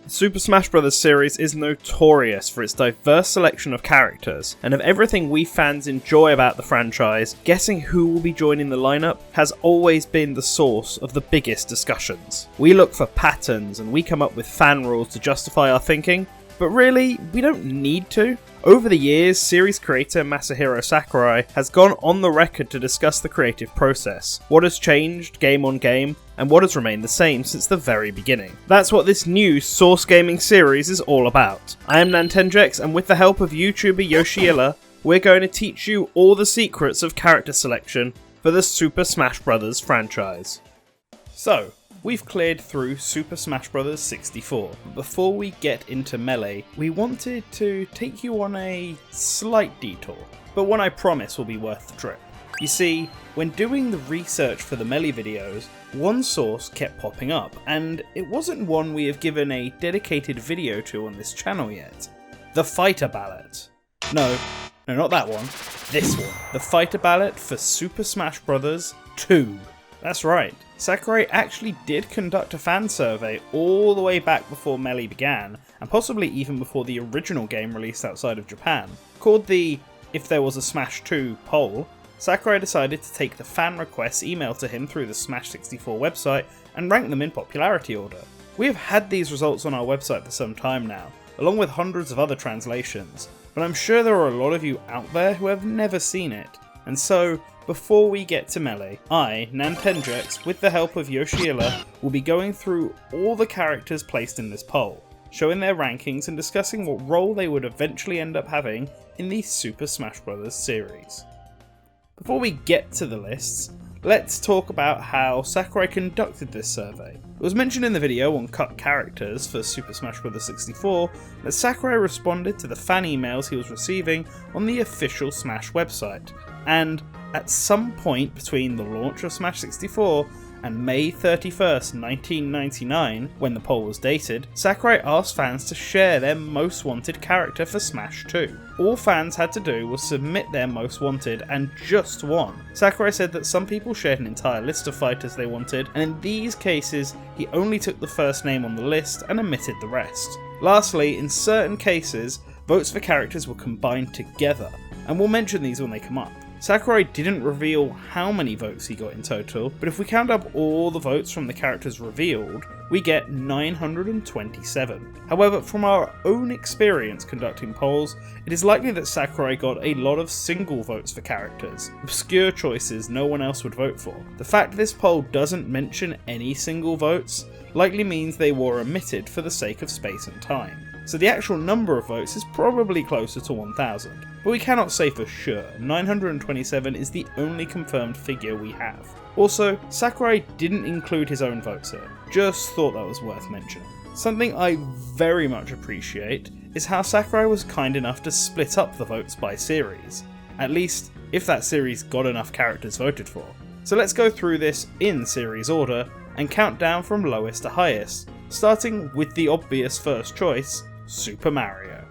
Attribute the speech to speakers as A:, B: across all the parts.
A: The Super Smash Bros. Series is notorious for its diverse selection of characters, and of everything we fans enjoy about the franchise, guessing who will be joining the lineup has always been the source of the biggest discussions. We look for patterns and we come up with fan rules to justify our thinking, but really, we don't need to. Over the years, series creator Masahiro Sakurai has gone on the record to discuss the creative process, what has changed game on game, and what has remained the same since the very beginning. That's what this new Source Gaming series is all about. I am Nantendrex, and with the help of YouTuber Yoshiilla, we're going to teach you all the secrets of character selection for the Super Smash Bros. Franchise. So, we've cleared through Super Smash Bros. 64, but before we get into Melee, we wanted to take you on a slight detour, but one I promise will be worth the trip. You see, when doing the research for the Melee videos, one source kept popping up, and it wasn't one we have given a dedicated video to on this channel yet. The Fighter Ballot. No, not that one. This one. The Fighter Ballot for Super Smash Bros. 2. That's right. Sakurai actually did conduct a fan survey all the way back before Melee began, and possibly even before the original game released outside of Japan. Called the If There Was a Smash 2 poll, Sakurai decided to take the fan requests emailed to him through the Smash 64 website and rank them in popularity order. We have had these results on our website for some time now, along with hundreds of other translations, but I'm sure there are a lot of you out there who have never seen it, and so before we get to Melee, I, Nantendrex, with the help of Yoshiilla, will be going through all the characters placed in this poll, showing their rankings and discussing what role they would eventually end up having in the Super Smash Bros. Series. Before we get to the lists, let's talk about how Sakurai conducted this survey. It was mentioned in the video on cut characters for Super Smash Bros. 64 that Sakurai responded to the fan emails he was receiving on the official Smash website, and at some point between the launch of Smash 64 and May 31st, 1999, when the poll was dated, Sakurai asked fans to share their most wanted character for Smash 2. All fans had to do was submit their most wanted, and just one. Sakurai said that some people shared an entire list of fighters they wanted, and in these cases, he only took the first name on the list and omitted the rest. Lastly, in certain cases, votes for characters were combined together, and we'll mention these when they come up. Sakurai didn't reveal how many votes he got in total, but if we count up all the votes from the characters revealed, we get 927. However, from our own experience conducting polls, it is likely that Sakurai got a lot of single votes for characters, obscure choices no one else would vote for. The fact this poll doesn't mention any single votes likely means they were omitted for the sake of space and time. So the actual number of votes is probably closer to 1,000, but we cannot say for sure. 927 is the only confirmed figure we have. Also, Sakurai didn't include his own votes here, just thought that was worth mentioning. Something I very much appreciate is how Sakurai was kind enough to split up the votes by series, at least if that series got enough characters voted for. So let's go through this in series order and count down from lowest to highest, starting with the obvious first choice, Super Mario.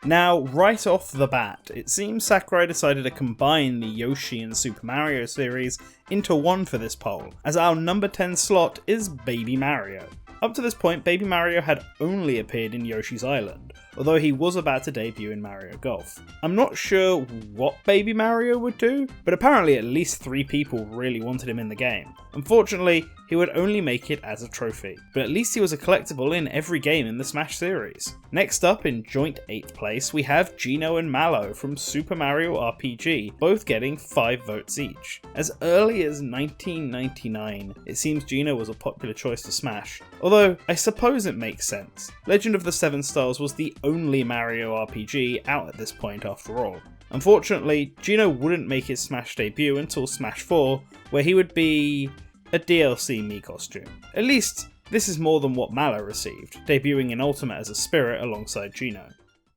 A: Now, right off the bat, it seems Sakurai decided to combine the Yoshi and Super Mario series into one for this poll, as our number 10 slot is Baby Mario. Up to this point, Baby Mario had only appeared in Yoshi's Island, although he was about to debut in Mario Golf. I'm not sure what Baby Mario would do, but apparently at least 3 people really wanted him in the game. Unfortunately, he would only make it as a trophy, but at least he was a collectible in every game in the Smash series. Next up, in joint 8th place, we have Geno and Mallow from Super Mario RPG, both getting 5 votes each. As early as 1999, it seems Geno was a popular choice to Smash, although I suppose it makes sense. Legend of the Seven Stars was the only Mario RPG out at this point after all. Unfortunately, Geno wouldn't make his Smash debut until Smash 4, where he would be a DLC Mii costume. At least, this is more than what Mallow received, debuting in Ultimate as a spirit alongside Geno.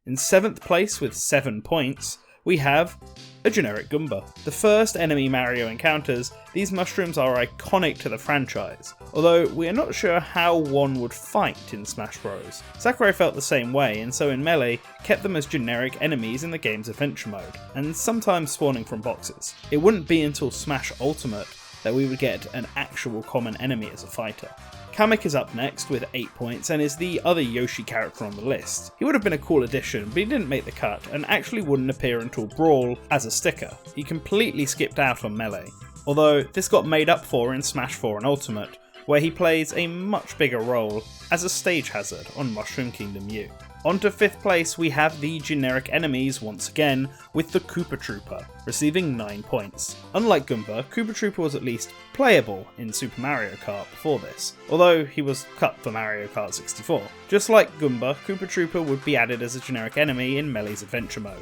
A: In 7th place with 7 points, we have a generic Goomba. The first enemy Mario encounters, these mushrooms are iconic to the franchise, although we are not sure how one would fight in Smash Bros. Sakurai felt the same way, and so in Melee, kept them as generic enemies in the game's adventure mode, and sometimes spawning from boxes. It wouldn't be until Smash Ultimate that we would get an actual common enemy as a fighter. Kamek is up next with 8 points and is the other Yoshi character on the list. He would have been a cool addition, but he didn't make the cut and actually wouldn't appear until Brawl as a sticker. He completely skipped out on Melee, although this got made up for in Smash 4 and Ultimate, where he plays a much bigger role as a stage hazard on Mushroom Kingdom U. On to 5th place we have the generic enemies once again, with the Koopa Troopa, receiving 9 points. Unlike Goomba, Koopa Troopa was at least playable in Super Mario Kart before this, although he was cut for Mario Kart 64. Just like Goomba, Koopa Troopa would be added as a generic enemy in Melee's adventure mode.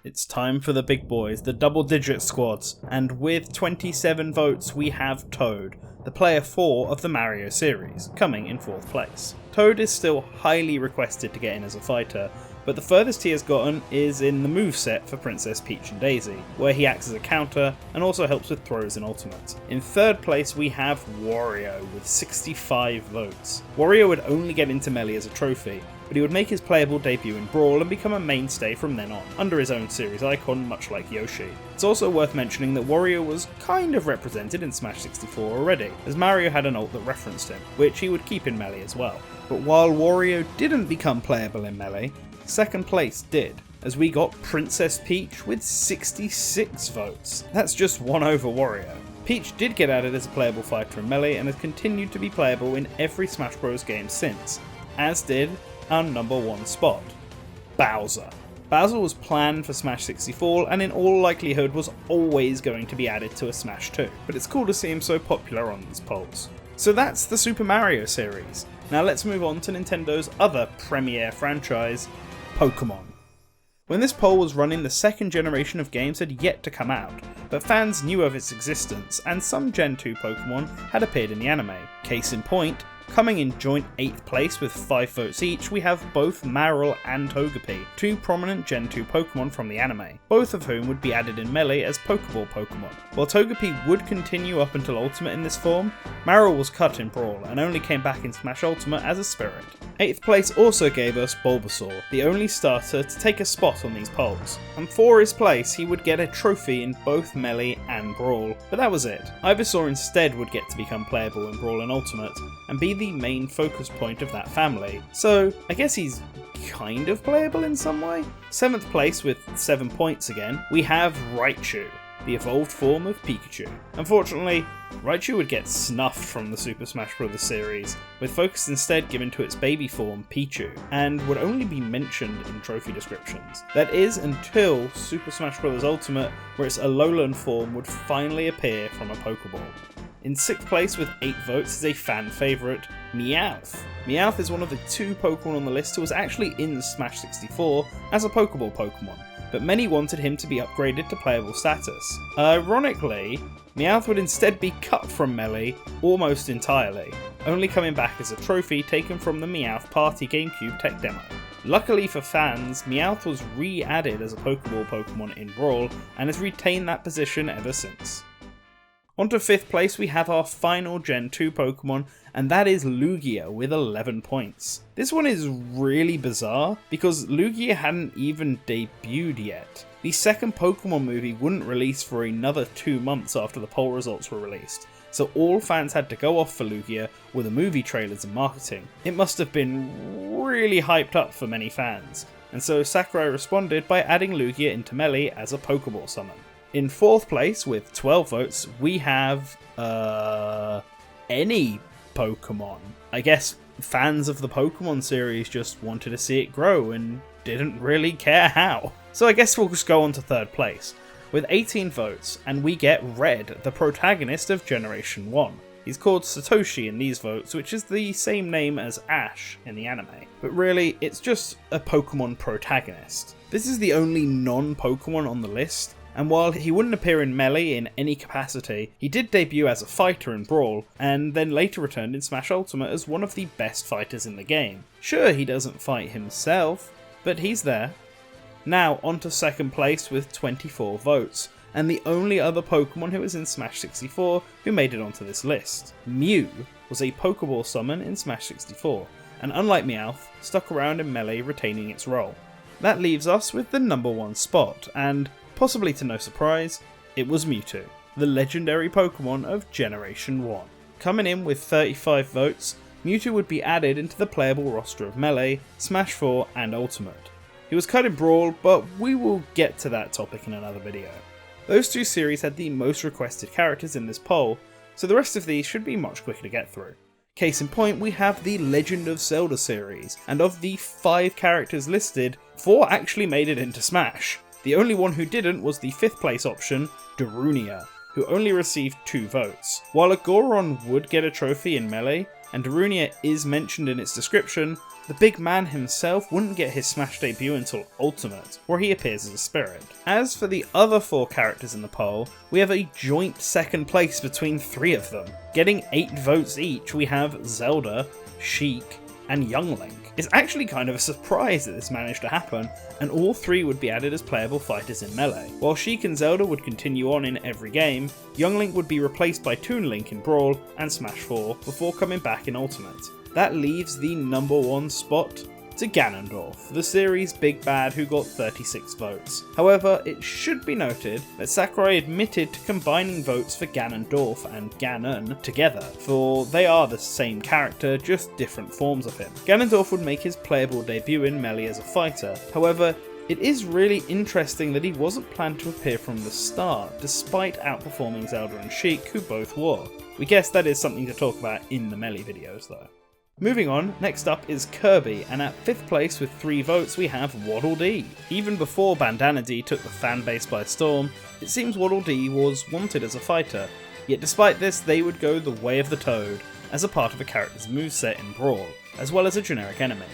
A: It's time for the big boys, the double-digit squads, and with 27 votes we have Toad, the player 4 of the Mario series, coming in 4th place. Toad is still highly requested to get in as a fighter, but the furthest he has gotten is in the moveset for Princess Peach and Daisy, where he acts as a counter and also helps with throws in Ultimate. In 3rd place we have Wario with 65 votes. Wario would only get into Melee as a trophy, but he would make his playable debut in Brawl and become a mainstay from then on, under his own series icon, much like Yoshi. It's also worth mentioning that Wario was kind of represented in Smash 64 already, as Mario had an ult that referenced him, which he would keep in Melee as well. But while Wario didn't become playable in Melee, 2nd place did, as we got Princess Peach with 66 votes. That's just one over Wario. Peach did get added as a playable fighter in Melee and has continued to be playable in every Smash Bros game since, as did our number 1 spot, Bowser. Bowser was planned for Smash 64 and in all likelihood was always going to be added to a Smash 2, but it's cool to see him so popular on these polls. So that's the Super Mario series. Now let's move on to Nintendo's other premier franchise, Pokemon. When this poll was running, the 2nd generation of games had yet to come out, but fans knew of its existence and some Gen 2 Pokemon had appeared in the anime. Case in point, coming in joint 8th place with 5 votes each, we have both Marill and Togepi, 2 prominent Gen 2 Pokemon from the anime, both of whom would be added in Melee as Pokeball Pokemon. While Togepi would continue up until Ultimate in this form, Marill was cut in Brawl and only came back in Smash Ultimate as a Spirit. 8th place also gave us Bulbasaur, the only starter to take a spot on these polls, and for his place he would get a trophy in both Melee and Brawl, but that was it. Ivysaur instead would get to become playable in Brawl and Ultimate, and be the main focus point of that family, so I guess he's kind of playable in some way. 7th place with 7 points again, we have Raichu, the evolved form of Pikachu. Unfortunately, Raichu would get snuffed from the Super Smash Bros. Series, with focus instead given to its baby form, Pichu, and would only be mentioned in trophy descriptions. That is until Super Smash Bros. Ultimate, where its Alolan form would finally appear from a Pokeball. In 6th place with 8 votes is a fan favourite, Meowth. Meowth is one of the 2 Pokemon on the list who was actually in Smash 64 as a Pokeball Pokemon, but many wanted him to be upgraded to playable status. Ironically, Meowth would instead be cut from Melee almost entirely, only coming back as a trophy taken from the Meowth Party GameCube tech demo. Luckily for fans, Meowth was re-added as a Pokeball Pokemon in Brawl and has retained that position ever since. On to 5th place we have our final Gen 2 Pokemon, and that is Lugia with 11 points. This one is really bizarre, because Lugia hadn't even debuted yet. The 2nd Pokemon movie wouldn't release for another 2 months after the poll results were released, so all fans had to go off for Lugia with the movie trailers and marketing. It must have been really hyped up for many fans, and so Sakurai responded by adding Lugia into Melee as a Pokeball summon. In 4th place, with 12 votes, we have, any Pokemon. I guess fans of the Pokemon series just wanted to see it grow and didn't really care how. So I guess we'll just go on to 3rd place, with 18 votes, and we get Red, the protagonist of Generation 1. He's called Satoshi in these votes, which is the same name as Ash in the anime. But really, it's just a Pokemon protagonist. This is the only non-Pokemon on the list, and while he wouldn't appear in Melee in any capacity, he did debut as a fighter in Brawl, and then later returned in Smash Ultimate as one of the best fighters in the game. Sure, he doesn't fight himself, but he's there. Now onto 2nd place with 24 votes, and the only other Pokemon who was in Smash 64 who made it onto this list. Mew was a Pokeball summon in Smash 64, and unlike Meowth, stuck around in Melee retaining its role. That leaves us with the number 1 spot, and possibly to no surprise, it was Mewtwo, the legendary Pokemon of Generation 1. Coming in with 35 votes, Mewtwo would be added into the playable roster of Melee, Smash 4 and Ultimate. He was cut in Brawl, but we will get to that topic in another video. Those two series had the most requested characters in this poll, so the rest of these should be much quicker to get through. Case in point, we have the Legend of Zelda series, and of the 5 characters listed, 4 actually made it into Smash. The only one who didn't was the 5th place option, Darunia, who only received 2 votes. While a Goron would get a trophy in Melee, and Darunia is mentioned in its description, the big man himself wouldn't get his Smash debut until Ultimate, where he appears as a spirit. As for the other 4 characters in the poll, we have a joint second place between 3 of them. Getting 8 votes each, we have Zelda, Sheik, and Young Link. It's actually kind of a surprise that this managed to happen, and all 3 would be added as playable fighters in Melee. While Sheik and Zelda would continue on in every game, Young Link would be replaced by Toon Link in Brawl and Smash 4 before coming back in Ultimate. That leaves the number 1 spot to Ganondorf, the series' big bad who got 36 votes. However, it should be noted that Sakurai admitted to combining votes for Ganondorf and Ganon together, for they are the same character, just different forms of him. Ganondorf would make his playable debut in Melee as a fighter, however, it is really interesting that he wasn't planned to appear from the start, despite outperforming Zelda and Sheik, who both were. We guess that is something to talk about in the Melee videos though. Moving on, next up is Kirby, and at 5th place with 3 votes we have Waddle Dee. Even before Bandana Dee took the fanbase by storm, it seems Waddle Dee was wanted as a fighter, yet despite this they would go the way of the Toad, as a part of a character's moveset in Brawl, as well as a generic enemy.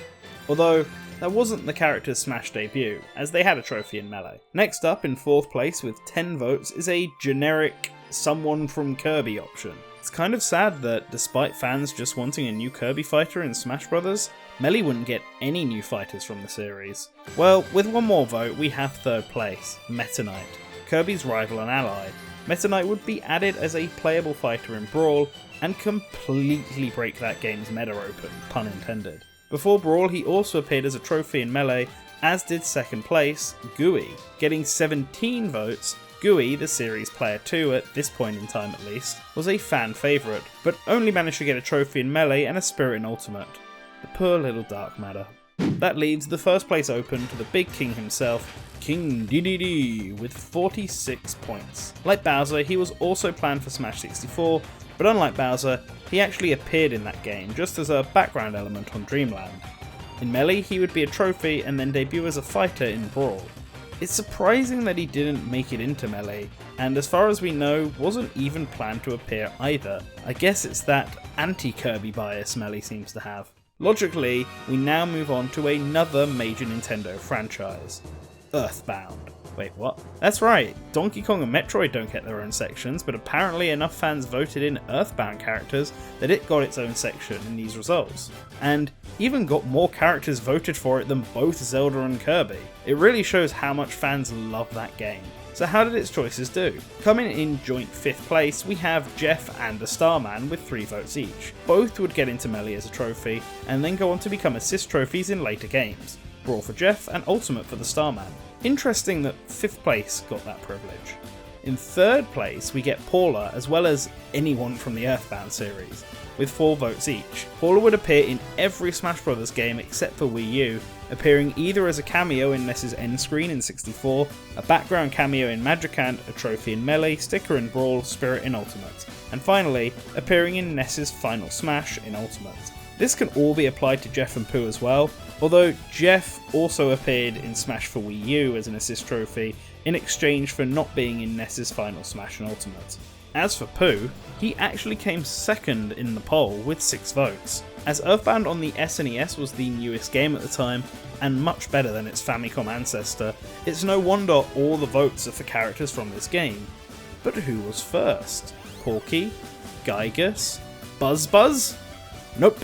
A: Although, that wasn't the character's Smash debut, as they had a trophy in Melee. Next up in 4th place with 10 votes is a generic someone from Kirby option. It's kind of sad that, despite fans just wanting a new Kirby fighter in Smash Bros., Melee wouldn't get any new fighters from the series. Well, with one more vote, we have 3rd place, Meta Knight, Kirby's rival and ally. Meta Knight would be added as a playable fighter in Brawl, and completely break that game's meta open, pun intended. Before Brawl, he also appeared as a trophy in Melee, as did 2nd place, Gooey, getting 17 votes. Gooey, the series player 2 at this point in time at least, was a fan favourite, but only managed to get a trophy in Melee and a spirit in Ultimate. The poor little dark matter. That leaves the 1st place open to the big king himself, King Dedede, with 46 points. Like Bowser, he was also planned for Smash 64, but unlike Bowser, he actually appeared in that game just as a background element on Dreamland. In Melee, he would be a trophy and then debut as a fighter in Brawl. It's surprising that he didn't make it into Melee, and as far as we know, wasn't even planned to appear either. I guess it's that anti-Kirby bias Melee seems to have. Logically, we now move on to another major Nintendo franchise, Earthbound. Wait, what? That's right, Donkey Kong and Metroid don't get their own sections, but apparently enough fans voted in Earthbound characters that it got its own section in these results. And even got more characters voted for it than both Zelda and Kirby. It really shows how much fans love that game. So how did its choices do? Coming in joint 5th place, we have Jeff and the Starman with 3 votes each. Both would get into Melee as a trophy, and then go on to become assist trophies in later games. Brawl for Jeff and Ultimate for the Starman. Interesting that 5th place got that privilege. In 3rd place, we get Paula, as well as anyone from the Earthbound series, with 4 votes each. Paula would appear in every Smash Bros. Game except for Wii U, appearing either as a cameo in NES's end screen in 64, a background cameo in Magicant, a trophy in Melee, sticker in Brawl, spirit in Ultimate, and finally, appearing in NES's Final Smash in Ultimate. This can all be applied to Jeff and Pooh as well, although Jeff also appeared in Smash for Wii U as an assist trophy in exchange for not being in NES's Final Smash and Ultimate. As for Pooh, he actually came 2nd in the poll with 6 votes. As Earthbound on the SNES was the newest game at the time, and much better than its Famicom ancestor, it's no wonder all the votes are for characters from this game. But who was first? Porky? Gygus? Buzz? Nope.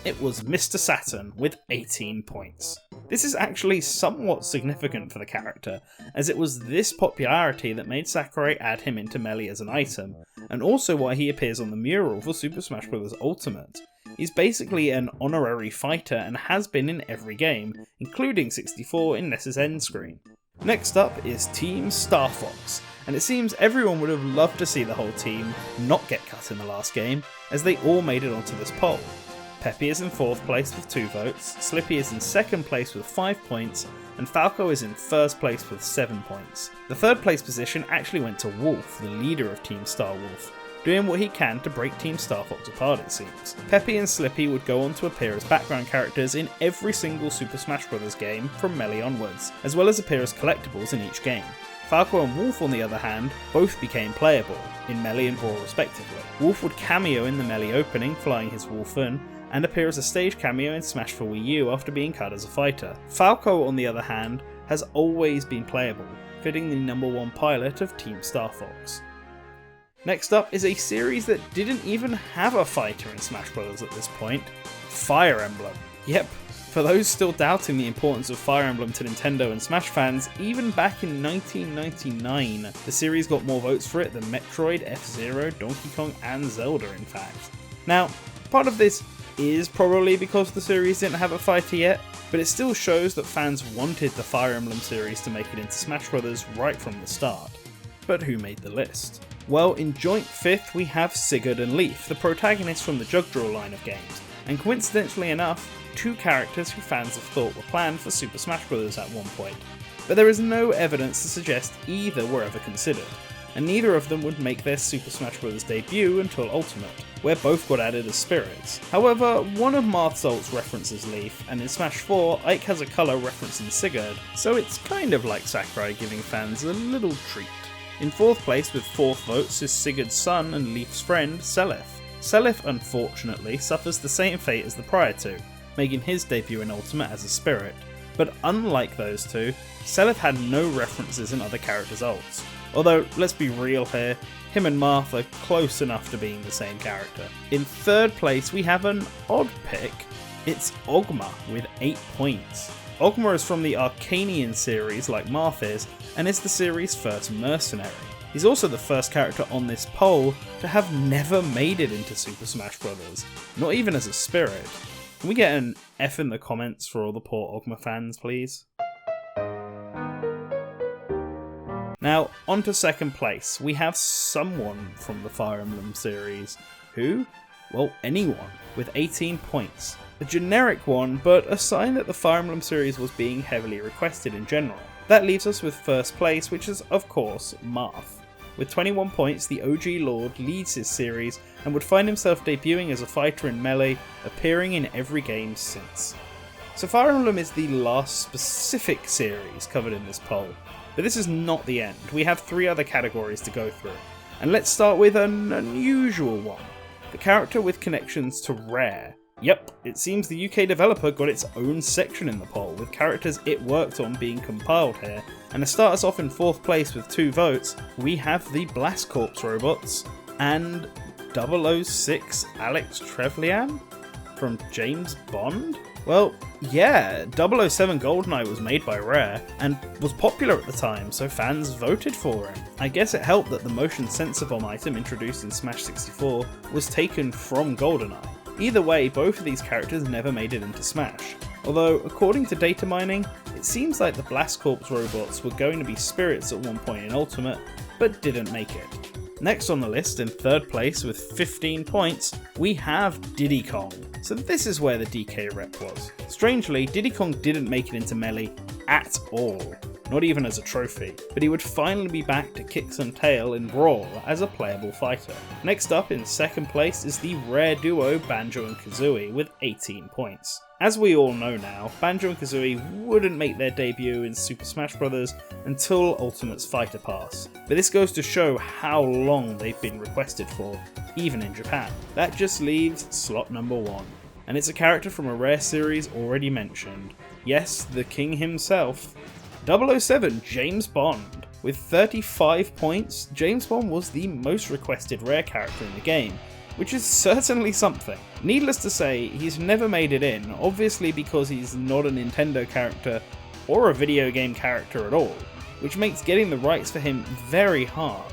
A: It was Mr. Saturn with 18 points. This is actually somewhat significant for the character, as it was this popularity that made Sakurai add him into Melee as an item, and also why he appears on the mural for Super Smash Bros. Ultimate. He's basically an honorary fighter and has been in every game, including 64 in NES's end screen. Next up is Team Star Fox, and it seems everyone would have loved to see the whole team not get cut in the last game, as they all made it onto this poll. Peppy is in 4th place with 2 votes, Slippy is in 2nd place with 5 points, and Falco is in 1st place with 7 points. The 3rd place position actually went to Wolf, the leader of Team Star Wolf, doing what he can to break Team Star Fox apart it seems. Peppy and Slippy would go on to appear as background characters in every single Super Smash Bros. Game from Melee onwards, as well as appear as collectibles in each game. Falco and Wolf, on the other hand, both became playable, in Melee and Brawl respectively. Wolf would cameo in the Melee opening, flying his Wolfen, and appear as a stage cameo in Smash for Wii U after being cut as a fighter. Falco, on the other hand, has always been playable, fitting the #1 pilot of Team Star Fox. Next up is a series that didn't even have a fighter in Smash Bros. At this point, Fire Emblem. Yep, for those still doubting the importance of Fire Emblem to Nintendo and Smash fans, even back in 1999, the series got more votes for it than Metroid, F-Zero, Donkey Kong and Zelda in fact. Now, part of this is probably because the series didn't have a fighter yet, but it still shows that fans wanted the Fire Emblem series to make it into Smash Bros. Right from the start. But who made the list? Well, in joint 5th we have Sigurd and Leaf, the protagonists from the Jug Draw line of games, and coincidentally enough, 2 characters who fans have thought were planned for Super Smash Bros. At one point. But there is no evidence to suggest either were ever considered, and neither of them would make their Super Smash Bros. Debut until Ultimate, where both got added as spirits. However, one of Marth's ults references Leaf, and in Smash 4, Ike has a colour referencing Sigurd, so it's kind of like Sakurai giving fans a little treat. In 4th place with 4th votes is Sigurd's son and Leaf's friend, Seliph. Seliph unfortunately suffers the same fate as the prior 2, making his debut in Ultimate as a spirit, but unlike those 2, Seliph had no references in other characters' ults. Although, let's be real here, him and Marth are close enough to being the same character. In 3rd place we have an odd pick, it's Ogma with 8 points. Ogma is from the Arcanian series like Marth is, and is the series' first mercenary. He's also the first character on this poll to have never made it into Super Smash Bros., not even as a spirit. Can we get an F in the comments for all the poor Ogma fans, please? Now, on to 2nd place. We have someone from the Fire Emblem series. Who? Well, anyone, with 18 points. A generic one, but a sign that the Fire Emblem series was being heavily requested in general. That leaves us with 1st place, which is, of course, Marth. With 21 points, the OG Lord leads his series and would find himself debuting as a fighter in Melee, appearing in every game since. So Fire Emblem is the last specific series covered in this poll, but this is not the end. We have 3 other categories to go through, and let's start with an unusual one, the character with connections to Rare. Yep, it seems the UK developer got its own section in the poll, with characters it worked on being compiled here, and to start us off in 4th place with 2 votes, we have the Blast Corps robots, and 006 Alex Trevelyan from James Bond? Well, yeah, 007 GoldenEye was made by Rare, and was popular at the time, so fans voted for him. I guess it helped that the motion sensor bomb item introduced in Smash 64 was taken from GoldenEye. Either way, both of these characters never made it into Smash. Although, according to data mining, it seems like the Blast Corps robots were going to be spirits at one point in Ultimate, but didn't make it. Next on the list, in 3rd place with 15 points, we have Diddy Kong. So this is where the DK rep was. Strangely, Diddy Kong didn't make it into Melee at all, not even as a trophy, but he would finally be back to kick some tail in Brawl as a playable fighter. Next up in 2nd place is the rare duo Banjo and Kazooie with 18 points. As we all know now, Banjo and Kazooie wouldn't make their debut in Super Smash Bros. Until Ultimate's Fighter Pass, but this goes to show how long they've been requested for, even in Japan. That just leaves slot number 1, and it's a character from a Rare series already mentioned. Yes, the king himself, 007 James Bond. With 35 points, James Bond was the most requested Rare character in the game, which is certainly something. Needless to say, he's never made it in, obviously because he's not a Nintendo character or a video game character at all, which makes getting the rights for him very hard.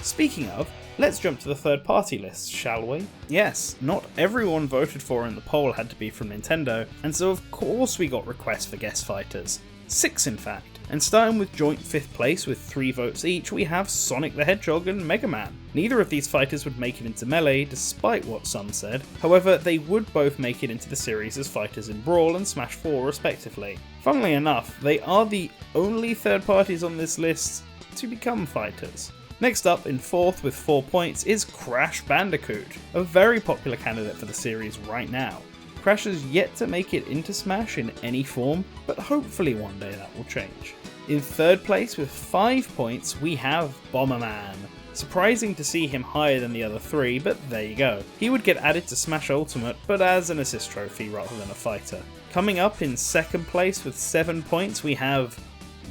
A: Speaking of, let's jump to the 3rd party list, shall we? Yes, not everyone voted for in the poll had to be from Nintendo, and so of course we got requests for guest fighters. 6 in fact. And starting with joint 5th place with 3 votes each, we have Sonic the Hedgehog and Mega Man. Neither of these fighters would make it into Melee, despite what some said. However, they would both make it into the series as fighters in Brawl and Smash 4 respectively. Funnily enough, they are the only third parties on this list to become fighters. Next up, in 4th with 4 points, is Crash Bandicoot, a very popular candidate for the series right now. Crash has yet to make it into Smash in any form, but hopefully one day that will change. In 3rd place with 5 points, we have Bomberman. Surprising to see him higher than the other 3, but there you go. He would get added to Smash Ultimate, but as an assist trophy rather than a fighter. Coming up in 2nd place with 7 points, we have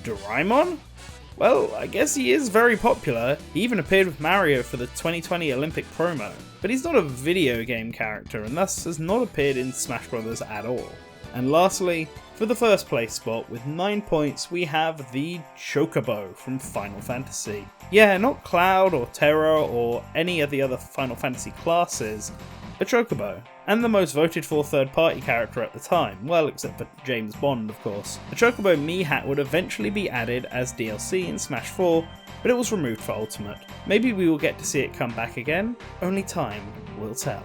A: Doraemon? Well, I guess he is very popular. He even appeared with Mario for the 2020 Olympic promo. But he's not a video game character and thus has not appeared in Smash Bros. At all. And lastly, for the 1st place spot with 9 points, we have the Chocobo from Final Fantasy. Yeah, not Cloud or Terra or any of the other Final Fantasy classes, a Chocobo. And the most voted for third-party character at the time, well, except for James Bond, of course. The Chocobo Mii hat would eventually be added as DLC in Smash 4, but it was removed for Ultimate. Maybe we will get to see it come back again, only time will tell.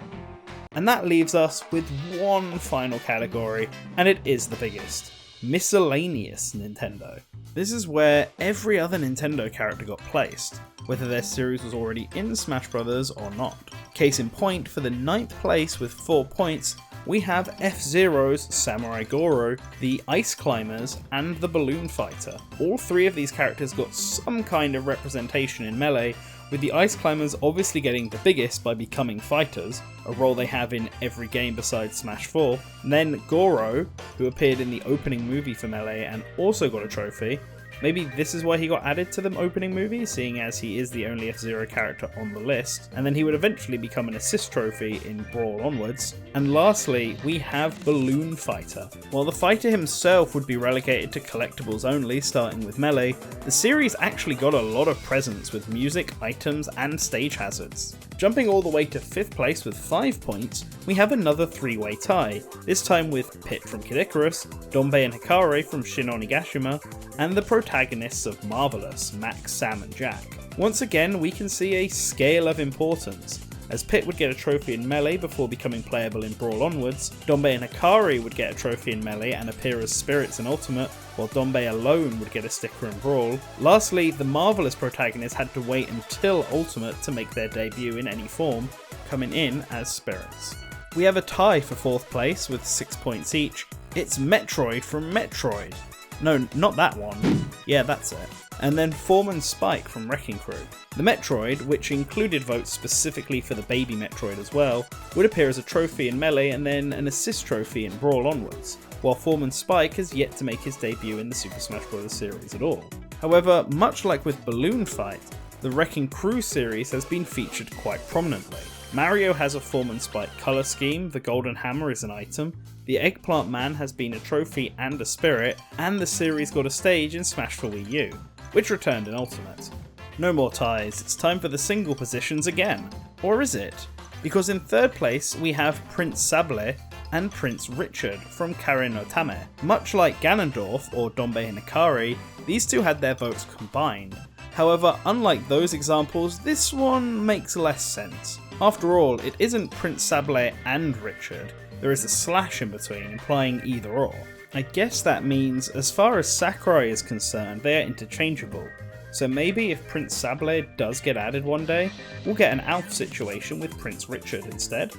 A: And that leaves us with one final category, and it is the biggest. Miscellaneous Nintendo. This is where every other Nintendo character got placed, whether their series was already in Smash Bros. Or not. Case in point, for the 9th place with 4 points, we have F-Zero's Samurai Goroh, the Ice Climbers, and the Balloon Fighter. All 3 of these characters got some kind of representation in Melee, with the Ice Climbers obviously getting the biggest by becoming fighters, a role they have in every game besides Smash 4, and then Goroh, who appeared in the opening movie for Melee and also got a trophy. Maybe this is why he got added to the opening movie, seeing as he is the only F-Zero character on the list, and then he would eventually become an assist trophy in Brawl onwards. And lastly, we have Balloon Fighter. While the fighter himself would be relegated to collectibles only, starting with Melee, the series actually got a lot of presents with music, items, and stage hazards. Jumping all the way to 5th place with 5 points, we have another 3-way tie, this time with Pit from Kid Icarus, Dombey and Hikari from Shin Onigashima, and the protagonists of Marvelous, Max, Sam and Jack. Once again, we can see a scale of importance, as Pit would get a trophy in Melee before becoming playable in Brawl onwards, Dombey and Hikari would get a trophy in Melee and appear as spirits in Ultimate, while Dombey alone would get a sticker in Brawl. Lastly, the Marvelous protagonists had to wait until Ultimate to make their debut in any form, coming in as spirits. We have a tie for 4th place with 6 points each. It's Metroid from Metroid. No, not that one. Yeah, that's it. And then Foreman Spike from Wrecking Crew. The Metroid, which included votes specifically for the baby Metroid as well, would appear as a trophy in Melee and then an assist trophy in Brawl onwards, while Foreman Spike has yet to make his debut in the Super Smash Bros. Series at all. However, much like with Balloon Fight, the Wrecking Crew series has been featured quite prominently. Mario has a Foreman Spike colour scheme, the Golden Hammer is an item, the Eggplant Man has been a trophy and a spirit, and the series got a stage in Smash for Wii U, which returned in Ultimate. No more ties, it's time for the single positions again. Or is it? Because in 3rd place we have Prince Sable and Prince Richard from Karen no Tame. Much like Ganondorf or Dombey and Hikari, these two had their votes combined. However, unlike those examples, this one makes less sense. After all, it isn't Prince Sable and Richard, there is a slash in between implying either or. I guess that means, as far as Sakurai is concerned, they are interchangeable. So maybe if Prince Sable does get added one day, we'll get an Alf situation with Prince Richard instead.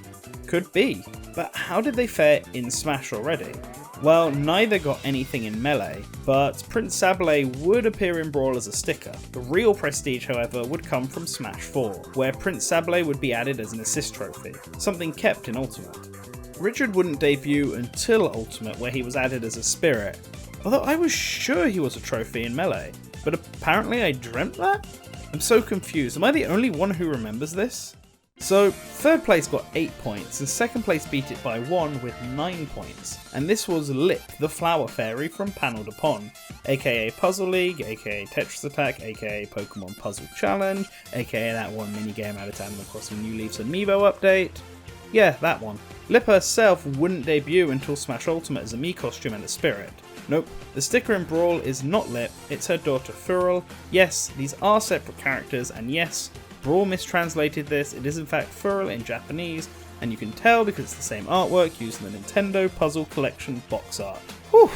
A: Could be, but how did they fare in Smash already? Well, neither got anything in Melee, but Prince Sable would appear in Brawl as a sticker. The real prestige, however, would come from Smash 4, where Prince Sable would be added as an assist trophy, something kept in Ultimate. Richard wouldn't debut until Ultimate, where he was added as a spirit, although I was sure he was a trophy in Melee, but apparently I dreamt that? I'm so confused, am I the only one who remembers this? So, 3rd place got 8 points, and 2nd place beat it by 1 with 9 points, and this was Lip, the Flower Fairy from Panel de Pon, aka Puzzle League, aka Tetris Attack, aka Pokemon Puzzle Challenge, aka that one minigame out of Animal Crossing New Leafs Amiibo update. Yeah, that one. Lip herself wouldn't debut until Smash Ultimate as a Mii costume and a spirit. Nope, the sticker in Brawl is not Lip, it's her daughter Furl. Yes, these are separate characters, and yes, Brawl mistranslated this, it is in fact Furl in Japanese, and you can tell because it's the same artwork used in the Nintendo Puzzle Collection box art. Whew.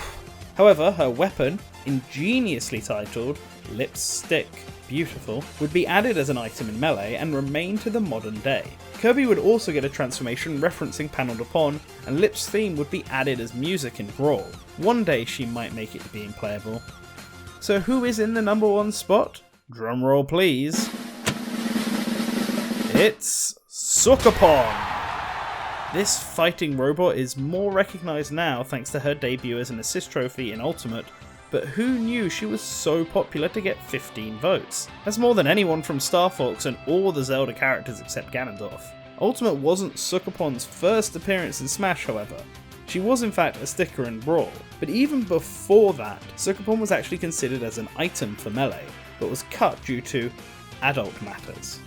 A: However, her weapon, ingeniously titled Lip's Stick, beautiful, would be added as an item in Melee and remain to the modern day. Kirby would also get a transformation referencing Panel Upon, and Lip's theme would be added as music in Brawl. One day she might make it to being playable. So who is in the number 1 spot? Drumroll please. It's Sukapon! This fighting robot is more recognised now thanks to her debut as an assist trophy in Ultimate, but who knew she was so popular to get 15 votes? That's more than anyone from Star Fox and all the Zelda characters except Ganondorf. Ultimate wasn't Sukapon's first appearance in Smash, however. She was in fact a sticker in Brawl, but even before that, Sukapon was actually considered as an item for Melee, but was cut due to adult matters.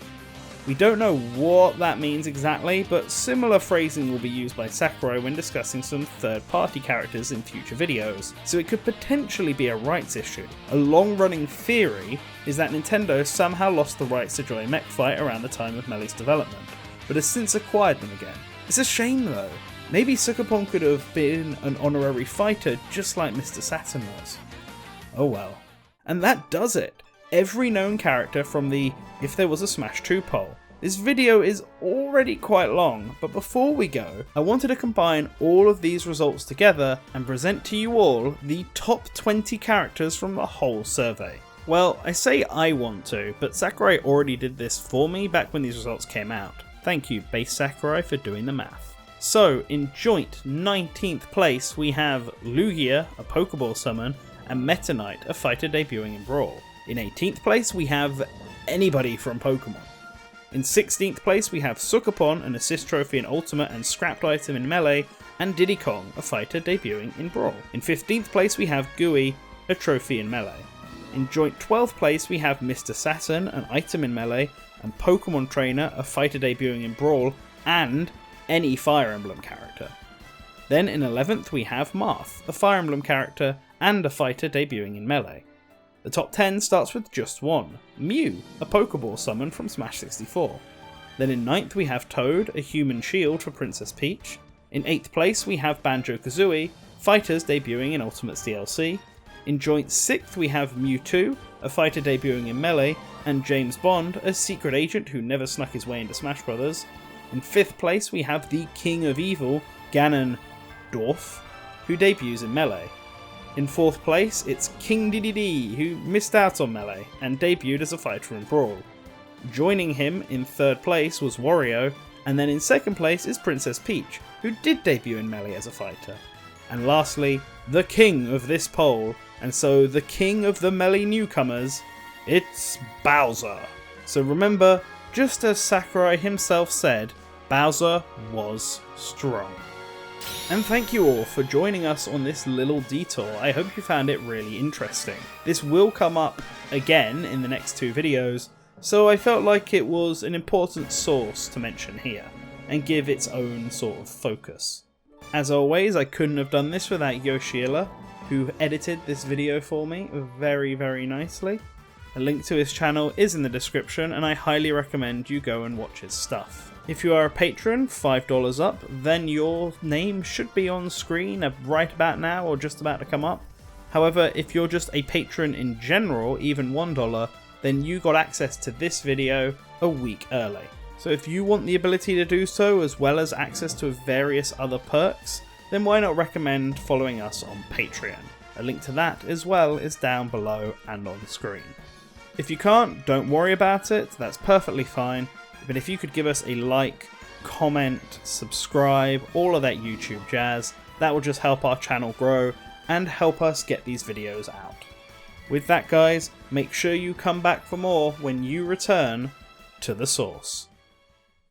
A: We don't know what that means exactly, but similar phrasing will be used by Sakurai when discussing some third-party characters in future videos, so it could potentially be a rights issue. A long-running theory is that Nintendo somehow lost the rights to Joy Mech Fight around the time of Melee's development, but has since acquired them again. It's a shame though. Maybe Sukapon could have been an honorary fighter just like Mr. Saturn was. Oh well. And that does it. Every known character from the If There Was a Smash 2 poll. This video is already quite long, but before we go, I wanted to combine all of these results together and present to you all the top 20 characters from the whole survey. Well, I say I want to, but Sakurai already did this for me back when these results came out. Thank you, Base Sakurai, for doing the math. So, in joint 19th place we have Lugia, a Pokeball summon, and Meta Knight, a fighter debuting in Brawl. In 18th place we have anybody from Pokemon. In 16th place we have Sukapon, an assist trophy in Ultimate and scrapped item in Melee, and Diddy Kong, a fighter debuting in Brawl. In 15th place we have Gooey, a trophy in Melee. In joint 12th place we have Mr. Saturn, an item in Melee, and Pokemon Trainer, a fighter debuting in Brawl, and any Fire Emblem character. Then in 11th we have Marth, a Fire Emblem character and a fighter debuting in Melee. The top 10 starts with just one, Mew, a Pokeball summon from Smash 64. Then in 9th we have Toad, a human shield for Princess Peach. In 8th place we have Banjo-Kazooie, fighters debuting in Ultimate's DLC. In joint 6th we have Mewtwo, a fighter debuting in Melee, and James Bond, a secret agent who never snuck his way into Smash Bros. In 5th place we have the King of Evil, Ganondorf, who debuts in Melee. In 4th place, it's King Dedede, who missed out on Melee and debuted as a fighter in Brawl. Joining him in 3rd place was Wario, and then in 2nd place is Princess Peach, who did debut in Melee as a fighter. And lastly, the king of this poll, and so the king of the Melee newcomers, it's Bowser. So remember, just as Sakurai himself said, Bowser was strong. And thank you all for joining us on this little detour. I hope you found it really interesting. This will come up again in the next 2 videos, so I felt like it was an important source to mention here, and give its own sort of focus. As always, I couldn't have done this without Yoshila, who edited this video for me very, very nicely. A link to his channel is in the description, and I highly recommend you go and watch his stuff. If you are a patron, $5 up, then your name should be on screen right about now or just about to come up. However, if you're just a patron in general, even $1, then you got access to this video a week early. So if you want the ability to do so, as well as access to various other perks, then why not recommend following us on Patreon? A link to that as well is down below and on screen. If you can't, don't worry about it, that's perfectly fine. But if you could give us a like, comment, subscribe, all of that YouTube jazz, that will just help our channel grow and help us get these videos out. With that guys, make sure you come back for more when you return to the source.